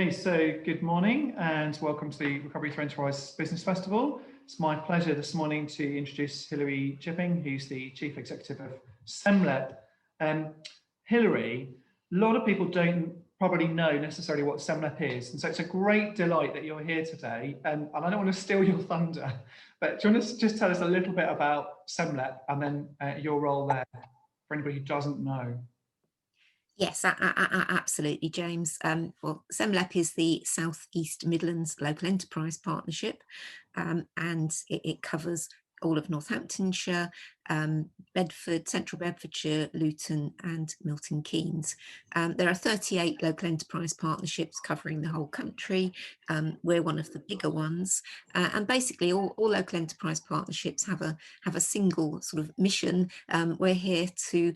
Okay, so good morning and welcome to the Recovery Through Enterprise Business Festival. It's my pleasure this morning to introduce Hilary Chipping, who's the Chief Executive of SEMLEP. Hilary, a lot of people don't probably know necessarily what SEMLEP is, and so it's a great delight that you're here today. And I don't want to steal your thunder, but do you want to just tell us a little bit about SEMLEP and then your role there for anybody who doesn't know? Yes, absolutely, James. Well, SEMLEP is the South East Midlands Local Enterprise Partnership, and it covers all of Northamptonshire, Bedford, Central Bedfordshire, Luton and Milton Keynes. There are 38 local enterprise partnerships covering the whole country. We're one of the bigger ones, and basically all local enterprise partnerships have a single sort of mission. We're here to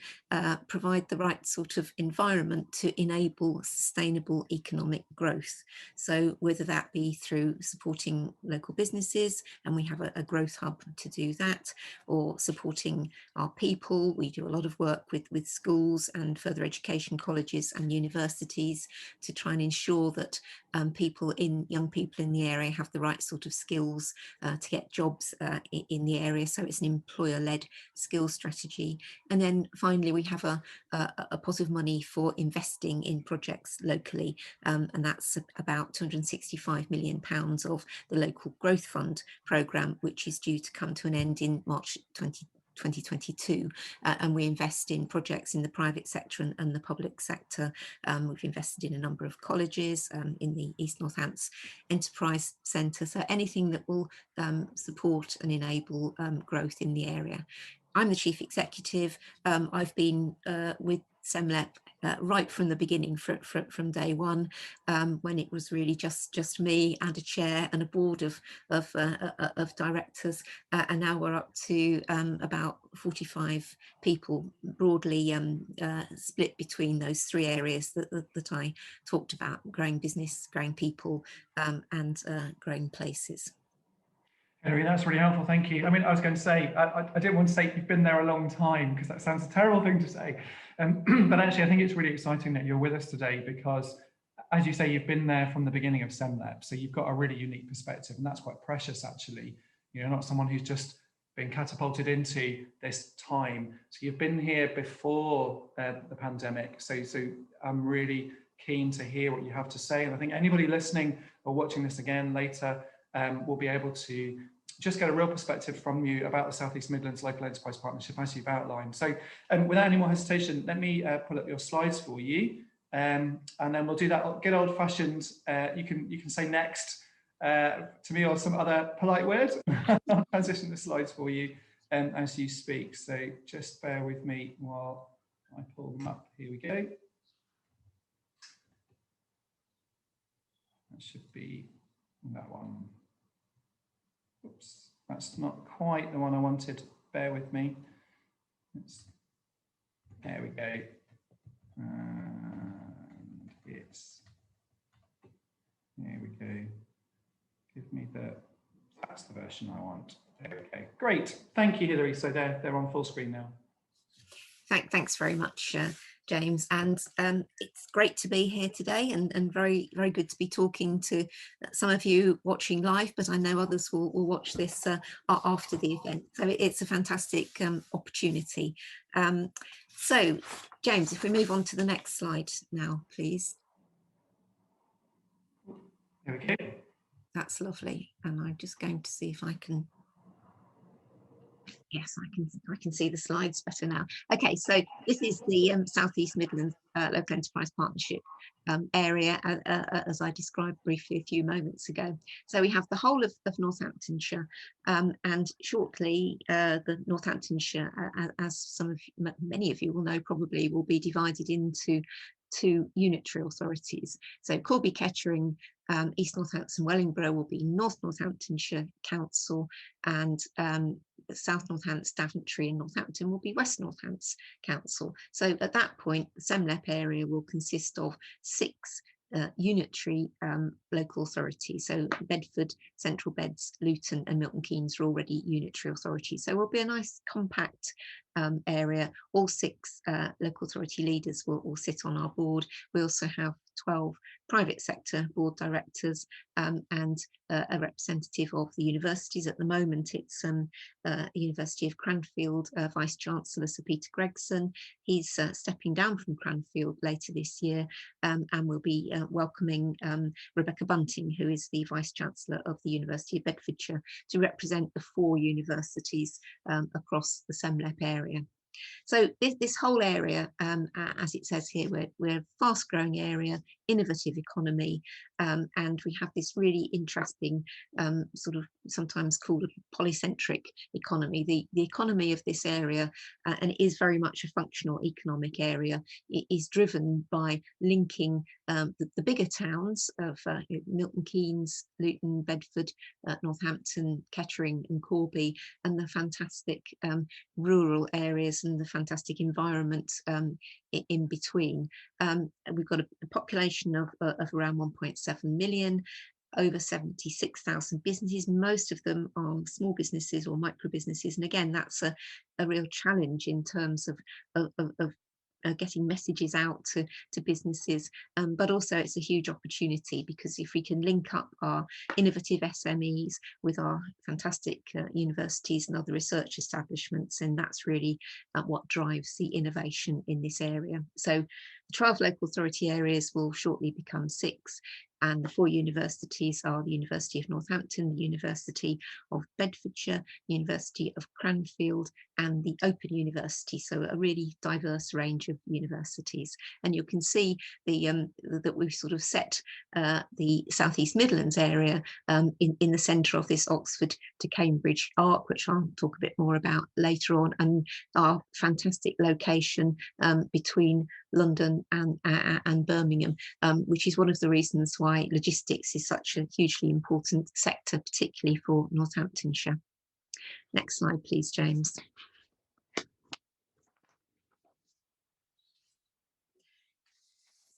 provide the right sort of environment to enable sustainable economic growth. So whether that be through supporting local businesses, and we have a growth hub to do that, or supporting our people. We do a lot of work with schools and further education colleges and universities to try and ensure that young people in the area have the right sort of skills to get jobs in the area. So it's an employer-led skills strategy. And then finally, we have a pot of money for investing in projects locally, and that's about £265 million of the Local Growth Fund programme, which is due to come to an end in March 2022, and we invest in projects in the private sector and the public sector. We've invested in a number of colleges, in the East Northants Enterprise Centre, so anything that will support and enable growth in the area. I'm the Chief Executive. I've been with SEMLEP right from the beginning, from day one, when it was really just me and a chair and a board of directors, and now we're up to about 45 people, broadly split between those three areas that I talked about: growing business, growing people, and growing places. Hilary, that's really helpful, thank you. I mean, I was going to say, I didn't want to say you've been there a long time, because that sounds a terrible thing to say. But actually, I think it's really exciting that you're with us today, because, as you say, you've been there from the beginning of SEMLEP, so you've got a really unique perspective, and that's quite precious, actually. You're not someone who's just been catapulted into this time. So you've been here before the pandemic, so I'm really keen to hear what you have to say. And I think anybody listening or watching this again later will be able to just get a real perspective from you about the South East Midlands Local Enterprise Partnership, as you've outlined. So without any more hesitation, let me pull up your slides for you, and then we'll do that good old-fashioned, you can say next to me or some other polite word. I'll transition the slides for you as you speak. So just bear with me while I pull them up. Here we go. That should be that one. Oops, that's not quite the one I wanted. Bear with me. There we go. And here we go. Give me that's the version I want. There we go. Great. Thank you, Hilary. So they're on full screen now. Thanks very much, James, and it's great to be here today, and very good to be talking to some of you watching live, but I know others will watch this after the event, so it's a fantastic opportunity. So James, if we move on to the next slide now, please. Okay. That's lovely, and I'm just going to see if I can. Yes, I can see the slides better now. Okay, so this is the South East Midlands Local Enterprise Partnership area, as I described briefly a few moments ago. So we have the whole of Northamptonshire, and shortly the Northamptonshire, as many of you will know probably, will be divided into two unitary authorities. So Corby Kettering, East Northampton Wellingborough will be North Northamptonshire Council, and South Northants, Daventry and Northampton will be West Northants Council. So at that point, the SEMLEP area will consist of 6 unitary local authorities. So Bedford, Central Beds, Luton and Milton Keynes are already unitary authorities. So it will be a nice compact area. All 6 local authority leaders will sit on our board. We also have 12 private sector board directors and a representative of the universities. At the moment, it's University of Cranfield Vice Chancellor Sir Peter Gregson. He's stepping down from Cranfield later this year, and we'll be welcoming Rebecca Bunting, who is the Vice Chancellor of the University of Bedfordshire, to represent the 4 universities across the SEMLEP area. So this whole area, as it says here, we're a fast growing area, innovative economy, and we have this really interesting sort of sometimes called a polycentric economy. The economy of this area, and it is very much a functional economic area, it is driven by linking the bigger towns of Milton Keynes, Luton, Bedford, Northampton, Kettering and Corby, and the fantastic rural areas and the fantastic environment in between. We've got a population of around 1.7 million, over 76,000 businesses. Most of them are small businesses or micro businesses, and again, that's a real challenge in terms of getting messages out to businesses, but also it's a huge opportunity, because if we can link up our innovative SMEs with our fantastic universities and other research establishments, and that's really what drives the innovation in this area. So the 12 local authority areas will shortly become 6, and the 4 universities are the University of Northampton, the University of Bedfordshire, University of Cranfield, and the Open University. So a really diverse range of universities. And you can see that we've sort of set the South East Midlands area in the centre of this Oxford to Cambridge arc, which I'll talk a bit more about later on, and our fantastic location between London and Birmingham, which is one of the reasons why logistics is such a hugely important sector, particularly for Northamptonshire. Next slide, please, James.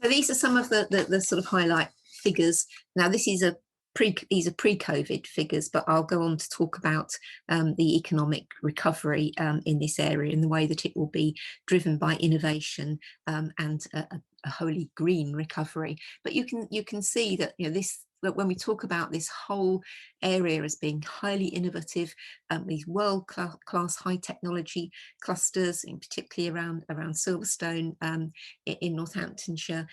So these are some of the sort of highlight figures. Now, these are pre-COVID figures, but I'll go on to talk about the economic recovery in this area and the way that it will be driven by innovation and a wholly green recovery. But you can see that, you know, that when we talk about this whole area as being highly innovative, these world-class high technology clusters, in particularly around Silverstone in Northamptonshire,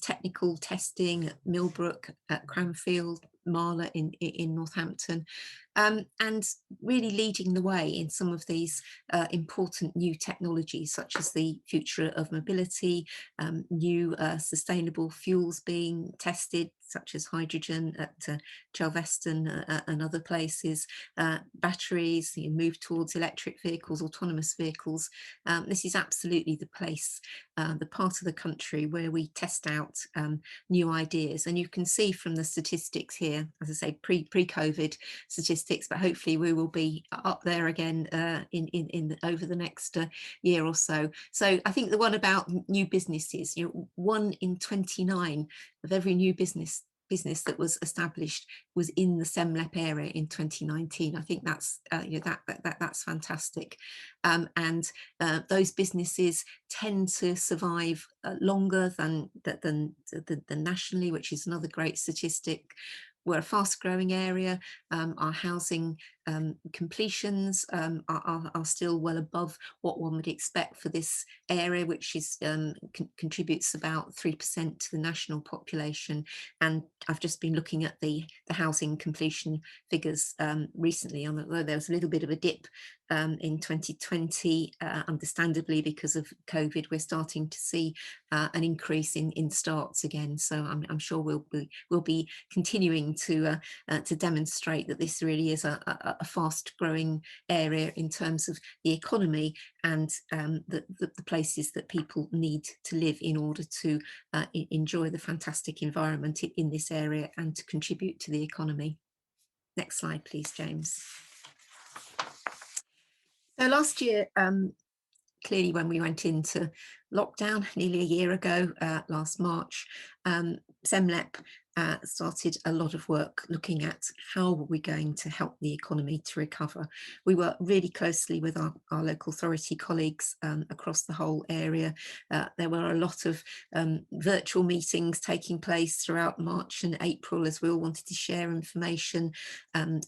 technical testing at Millbrook, at Cranfield, Marla in Northampton, and really leading the way in some of these important new technologies, such as the future of mobility, new sustainable fuels being tested, such as hydrogen at Chelveston and other places, batteries, the move towards electric vehicles, autonomous vehicles. This is absolutely the place, the part of the country where we test out new ideas. And you can see from the statistics here, as I say, pre-COVID statistics, but hopefully we will be up there again over the next year or so. So I think the one about new businesses, you know, 1 in 29 of every new business that was established was in the SEMLEP area in 2019. I think that's you know, that's fantastic, and those businesses tend to survive longer than nationally, which is another great statistic. We're a fast-growing area. Our housing completions are still well above what one would expect for this area, which is contributes about 3% to the national population. And I've just been looking at the housing completion figures recently, although there was a little bit of a dip in 2020, understandably because of COVID. We're starting to see an increase in starts again. So I'm sure we'll be continuing to demonstrate that this really is a fast-growing area in terms of the economy and the places that people need to live in order to enjoy the fantastic environment in this area and to contribute to the economy. Next slide, please, James. So last year, clearly when we went into lockdown nearly a year ago, last March, SEMLEP started a lot of work looking at how were we going to help the economy to recover. We work really closely with our local authority colleagues across the whole area. There were a lot of virtual meetings taking place throughout March and April as we all wanted to share information,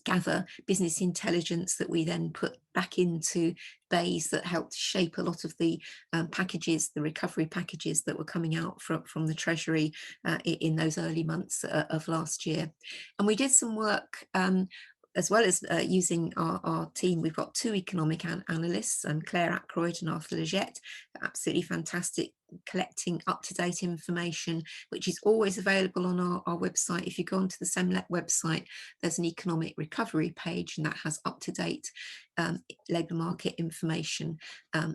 gather business intelligence that we then put back into bays that helped shape a lot of the packages, the recovery packages that were coming out from the Treasury in those early months of last year. And we did some work as well as using our team. We've got two economic analysts, Claire Ackroyd and Arthur Leggett, absolutely fantastic, collecting up-to-date information, which is always available on our website. If you go onto the SEMLEP website, there's an economic recovery page, and that has up-to-date labour market information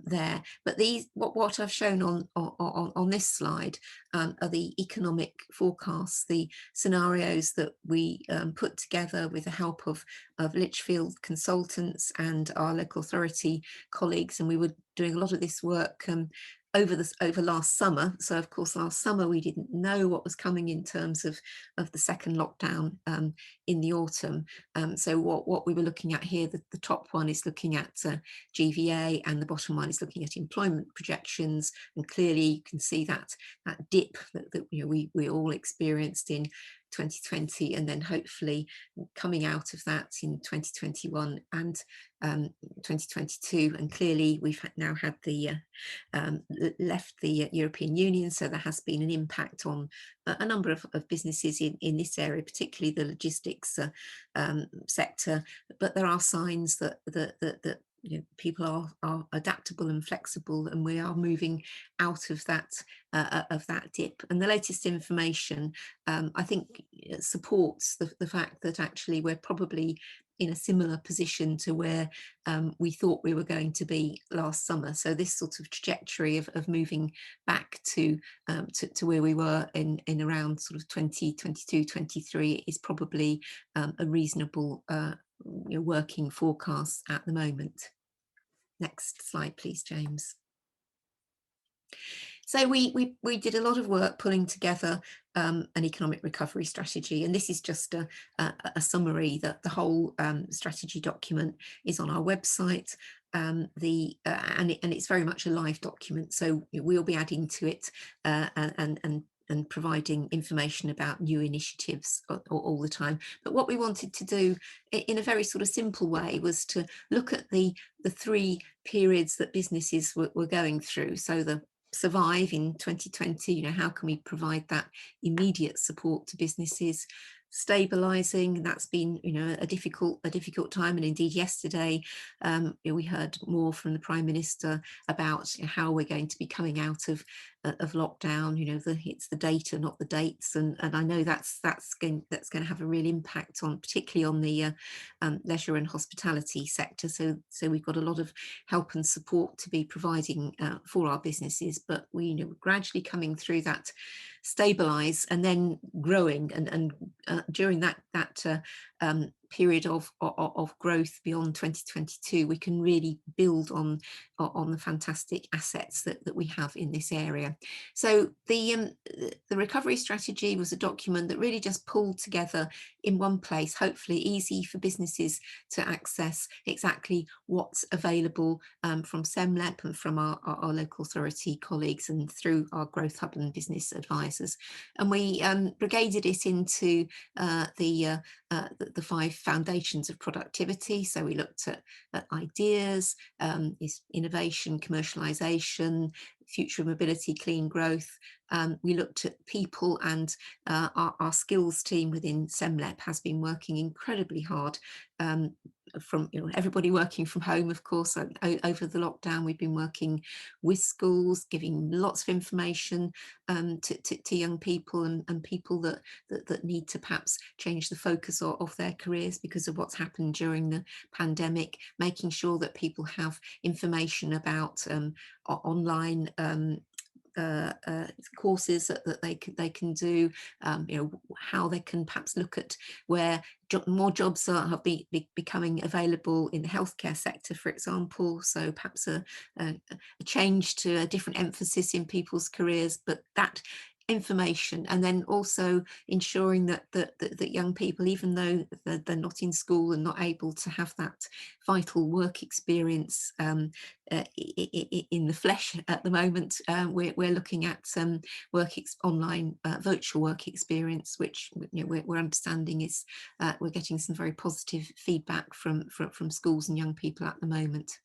there. But what I've shown on this slide are the economic forecasts, the scenarios that we put together with the help of Litchfield consultants and our local authority colleagues, and we were doing a lot of this work over last summer. So of course last summer we didn't know what was coming in terms of the second lockdown in the autumn. So what we were looking at here, the top one is looking at GVA, and the bottom one is looking at employment projections, and clearly you can see that dip that we all experienced in 2020, and then hopefully coming out of that in 2021 and 2022. And clearly we've now had the left the European Union, so there has been an impact on a number of businesses in this area, particularly the logistics sector. But there are signs that people are adaptable and flexible, and we are moving out of that dip. And the latest information, I think, supports the fact that actually we're probably in a similar position to where we thought we were going to be last summer. So this sort of trajectory of moving back to where we were in around sort of 2022, 23 is probably a reasonable working forecast at the moment. Next slide, please, James. So we did a lot of work pulling together an economic recovery strategy, and this is just a summary. That the whole strategy document is on our website. And it's very much a live document, so we'll be adding to it and providing information about new initiatives all the time. But what we wanted to do in a very sort of simple way was to look at the three periods that businesses were going through. So the survive in 2020, how can we provide that immediate support to businesses? Stabilizing, that's been a difficult time, and indeed yesterday we heard more from the Prime Minister about how we're going to be coming out of lockdown. It's the data, not the dates, and I know that's going to have a real impact on, particularly on the leisure and hospitality sector. So we've got a lot of help and support to be providing for our businesses, but we're gradually coming through that stabilize and then growing, and during that period of growth beyond 2022, we can really build on the fantastic assets that we have in this area. So the recovery strategy was a document that really just pulled together in one place, hopefully easy for businesses to access, exactly what's available from SEMLEP and from our local authority colleagues and through our Growth Hub and business advisors. And we brigaded it into the 5 foundations of productivity. So we looked at ideas, innovation, commercialization, future mobility, clean growth. We looked at people, and our skills team within SEMLEP has been working incredibly hard, from everybody working from home, of course. Over the lockdown, we've been working with schools, giving lots of information to young people and people that need to perhaps change the focus of their careers because of what's happened during the pandemic, making sure that people have information about online courses that they can do, how they can perhaps look at where more jobs are becoming available in the healthcare sector, for example. So perhaps a change to a different emphasis in people's careers, but that information, and then also ensuring that that young people, even though they're not in school and not able to have that vital work experience in the flesh at the moment, we're looking at online virtual work experience, which we're understanding is we're getting some very positive feedback from schools and young people at the moment.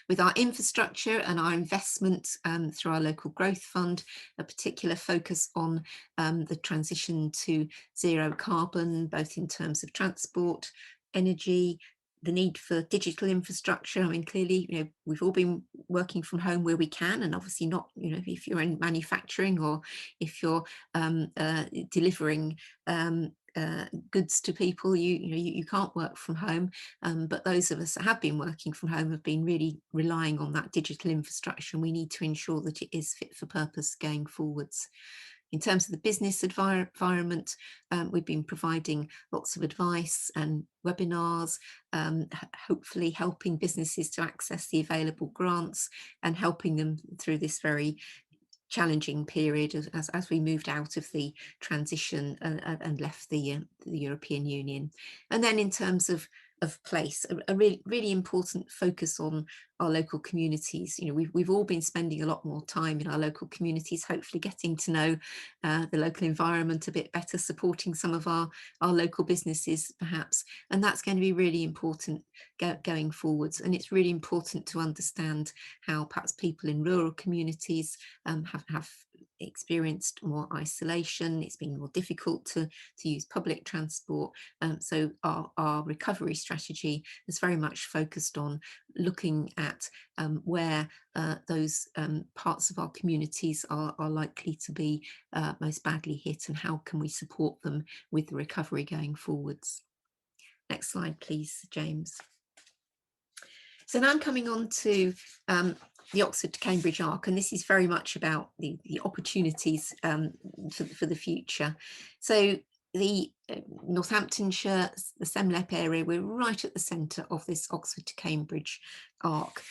With our infrastructure and our investment through our local growth fund, a particular focus on the transition to zero carbon, both in terms of transport, energy, the need for digital infrastructure. I mean, clearly, we've all been working from home where we can, and obviously not, if you're in manufacturing or if you're delivering goods to people, you can't work from home. But those of us that have been working from home have been really relying on that digital infrastructure, and we need to ensure that it is fit for purpose going forwards. In terms of the business environment, we've been providing lots of advice and webinars, hopefully helping businesses to access the available grants and helping them through this very challenging period as we moved out of the transition and left the European Union. And then in terms of place, a really important focus on our local communities. We've all been spending a lot more time in our local communities, hopefully getting to know the local environment a bit better, supporting some of our local businesses perhaps, and that's going to be really important going forwards. And it's really important to understand how perhaps people in rural communities have experienced more isolation. It's been more difficult to use public transport. So our recovery strategy is very much focused on looking at where those parts of our communities are likely to be most badly hit, and how can we support them with the recovery going forwards. Next slide, please, James. So now I'm coming on to the Oxford to Cambridge arc, and this is very much about the opportunities for the future. So the Northamptonshire, the Semlep area, we're right at the centre of this Oxford to Cambridge arc.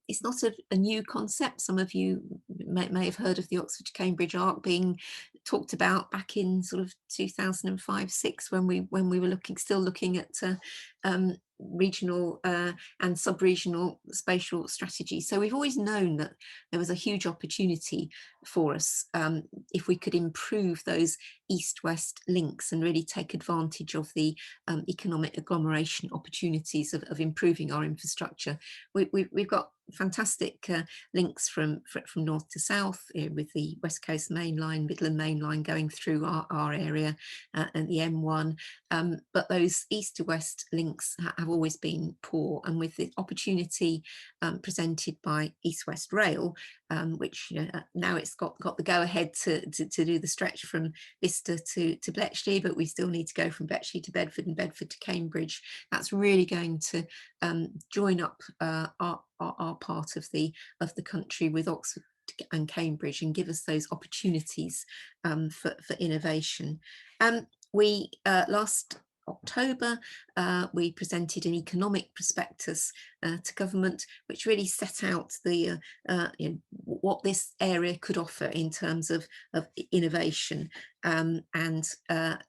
It's not a new concept. Some of you may have heard of the Oxford to Cambridge arc being talked about back in sort of 2005-06 when we were still looking at regional and sub-regional spatial strategy. So we've always known that there was a huge opportunity for us if we could improve those east-west links and really take advantage of the economic agglomeration opportunities of improving our infrastructure. We've got fantastic links from north to south with the West Coast Main Line, Midland Main Line going through our area and the M1, but those east to west links have always been poor, and with the opportunity presented by East West Rail, which now it's got the go ahead to do the stretch from Bicester to Bletchley, but we still need to go from Bletchley to Bedford and Bedford to Cambridge. That's really going to join up our part of the country with Oxford and Cambridge and give us those opportunities for innovation. We last October, we presented an economic prospectus to government, which really set out the what this area could offer in terms of innovation. And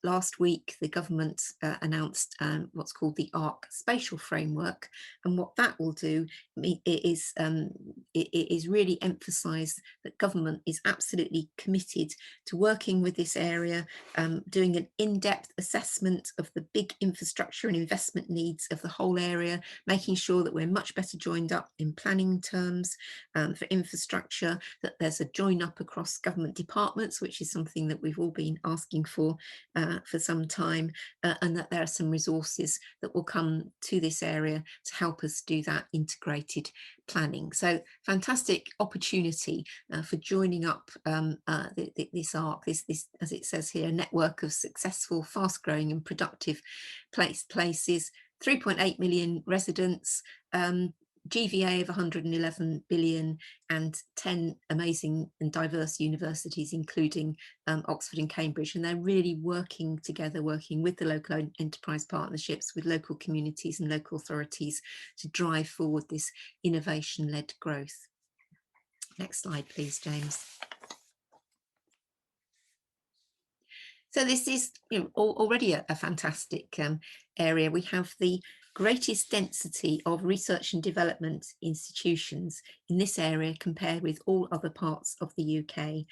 last week, the government announced what's called the ARC Spatial Framework, and what that will do is really emphasise that government is absolutely committed to working with this area, doing an in-depth assessment of the big infrastructure and investment needs of the whole area, making sure that we're much better joined up in planning terms for infrastructure, that there's a join up across government departments, which is something that we've all been asking for some time, and that there are some resources that will come to this area to help us do that integrated planning. So fantastic opportunity for joining up this ARC, this, as it says here, a network of successful, fast-growing and productive places, 3.8 million residents, GVA of 111 billion, and 10 amazing and diverse universities, including Oxford and Cambridge. And they're really working together, working with the local enterprise partnerships, with local communities and local authorities to drive forward this innovation-led growth. Next slide, please, James. So this is, already a fantastic area. We have the greatest density of research and development institutions in this area compared with all other parts of the UK.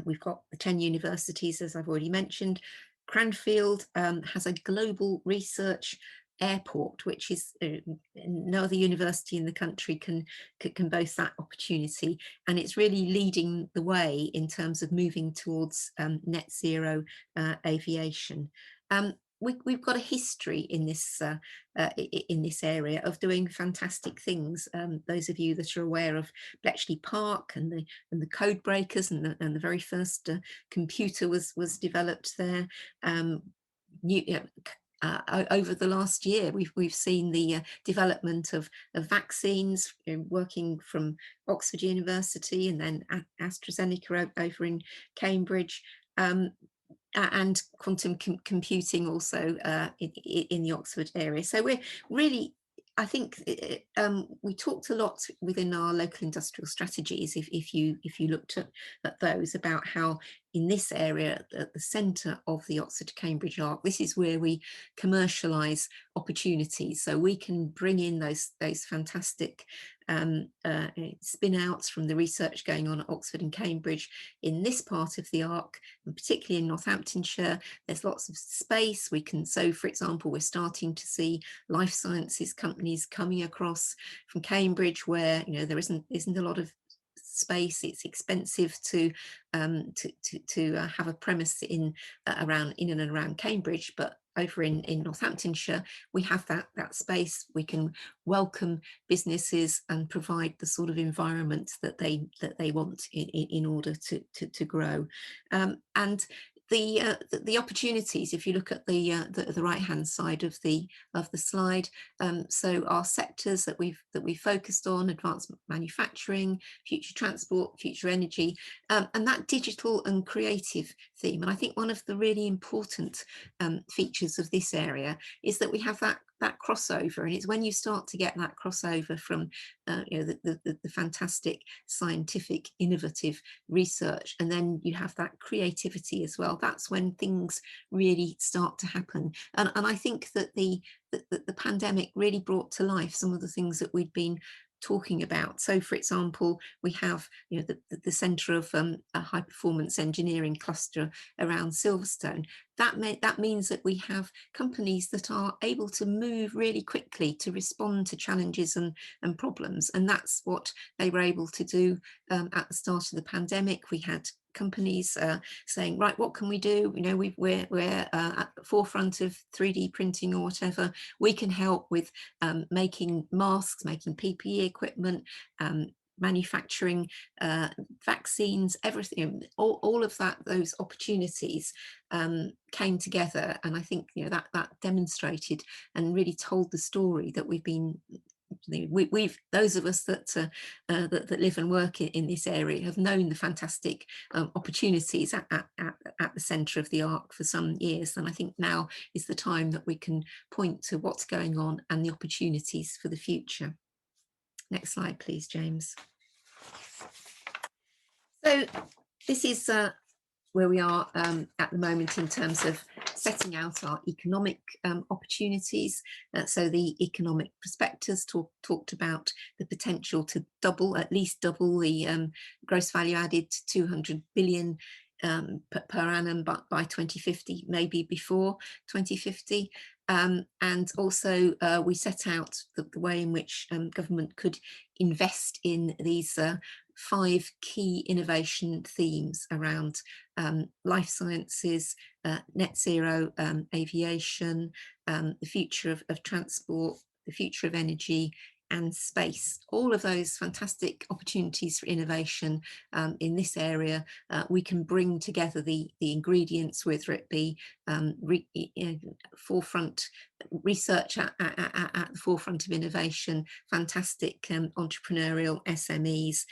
We've got the 10 universities, as I've already mentioned. Cranfield has a global research airport, which is no other university in the country can boast that opportunity, and it's really leading the way in terms of moving towards net zero aviation. We've got a history in this area of doing fantastic things. Those of you that are aware of Bletchley Park and the code breakers, and the very first computer was developed there. Over the last year, we've seen the development of vaccines, working from Oxford University and then AstraZeneca over in Cambridge. And quantum computing also in the Oxford area. So we're really, I think we talked a lot within our local industrial strategies, if you looked at those, about how in this area at the centre of the Oxford Cambridge arc, this is where we commercialise opportunities. So we can bring in those fantastic spin outs from the research going on at Oxford and Cambridge in this part of the arc, and particularly in Northamptonshire. There's lots of space. We can, so for example, we're starting to see life sciences companies coming across from Cambridge, where there isn't a lot of space. It's expensive to have a premise in and around Cambridge, but over in Northamptonshire, we have that space. We can welcome businesses and provide the sort of environment that they want in order to grow. And the opportunities, if you look at the right hand side of the slide, so our sectors that we've focused on: advanced manufacturing, future transport, future energy, and that digital and creative theme. And I think one of the really important features of this area is that we have that crossover, and it's when you start to get that crossover from the fantastic scientific innovative research, and then you have that creativity as well. That's when things really start to happen, and I think that the pandemic really brought to life some of the things that we'd been talking about. So for example, we have the centre of a high performance engineering cluster around Silverstone. That means that we have companies that are able to move really quickly to respond to challenges and problems, and that's what they were able to do at the start of the pandemic. We had companies saying, right, what can we do? We're at the forefront of 3D printing or whatever. We can help with making masks, making PPE equipment, manufacturing vaccines, everything. All of those opportunities came together, and I think that demonstrated and really told the story that we've those of us that live and work in this area have known the fantastic opportunities at the centre of the arc for some years, and I think now is the time that we can point to what's going on and the opportunities for the future. Next slide, please, James. So this is where we are at the moment in terms of setting out our economic opportunities. So the economic prospectus talked about the potential to at least double the gross value added to 200 billion per annum by 2050, maybe before 2050. And also we set out the way in which government could invest in these 5 key innovation themes around life sciences, net zero aviation, the future of transport, the future of energy, and space. All of those fantastic opportunities for innovation in this area. We can bring together the ingredients, whether it be forefront research at the forefront of innovation, fantastic entrepreneurial SMEs,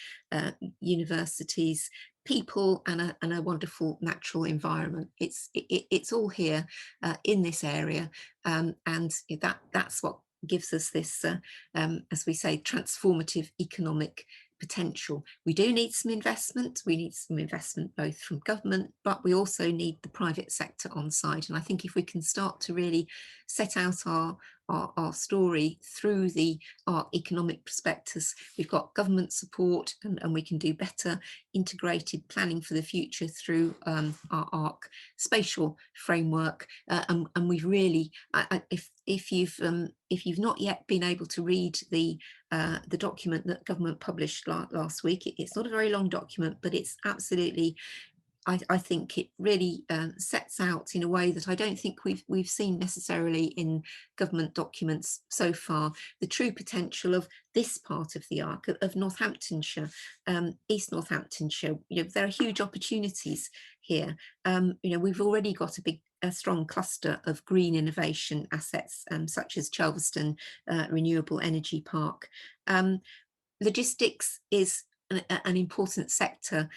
universities, people, and a wonderful natural environment. It's all here in this area, and that's what gives us this, as we say, transformative economic potential. We do need some investment. We need some investment both from government, but we also need the private sector on side. And I think if we can start to really set out our story through the economic prospectus, we've got government support, and we can do better integrated planning for the future through our ARC spatial framework. And we've really, if you've not yet been able to read the document that government published last week, it's not a very long document, but it's absolutely, I think it really sets out in a way that I don't think we've seen necessarily in government documents so far, the true potential of this part of the arc of Northamptonshire, East Northamptonshire. There are huge opportunities here. We've already got a strong cluster of green innovation assets, such as Chelveston Renewable Energy Park. Logistics is an important sector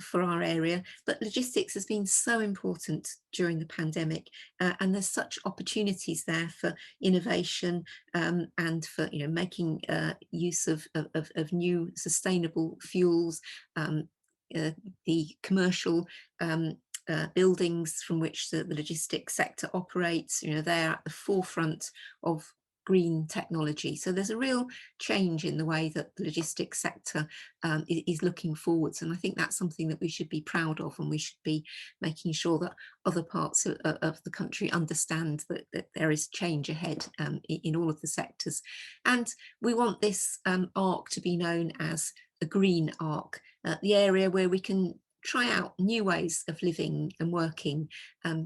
for our area, but logistics has been so important during the pandemic, and there's such opportunities there for innovation, and for making use of new sustainable fuels. The commercial buildings from which the logistics sector operates, they're at the forefront of green technology. So there's a real change in the way that the logistics sector is looking forwards. And I think that's something that we should be proud of, and we should be making sure that other parts of the country understand that there is change ahead in all of the sectors. And we want this arc to be known as a green arc, the area where we can try out new ways of living and working,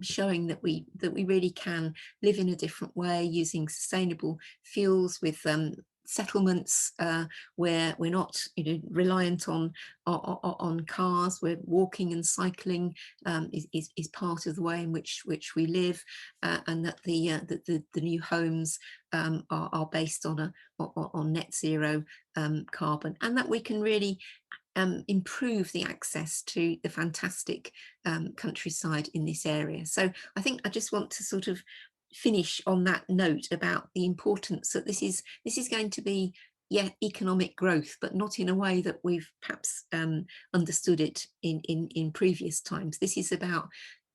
showing that we really can live in a different way using sustainable fuels, with settlements where we're not reliant on cars, where walking and cycling is part of the way in which we live, and that the new homes are based on net zero carbon, and that we can really improve the access to the fantastic countryside in this area. So I think I just want to sort of finish on that note about the importance that this is going to be, economic growth, but not in a way that we've perhaps understood it in previous times. This is about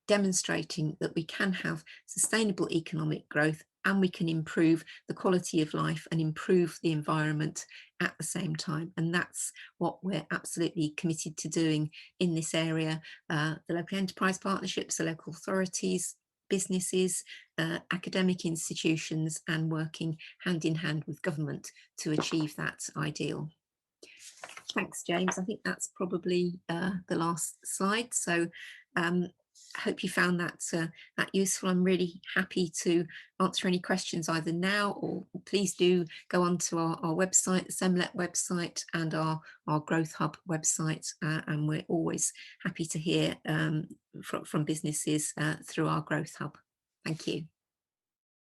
demonstrating that we can have sustainable economic growth, and we can improve the quality of life and improve the environment at the same time. And that's what we're absolutely committed to doing in this area. The local enterprise partnerships, the local authorities, businesses, academic institutions, and working hand in hand with government to achieve that ideal. Thanks, James. I think that's probably the last slide. So I hope you found that useful. I'm really happy to answer any questions either now, or please do go onto our website, the SEMLEP website, and our Growth Hub website, and we're always happy to hear from businesses through our Growth Hub. Thank you.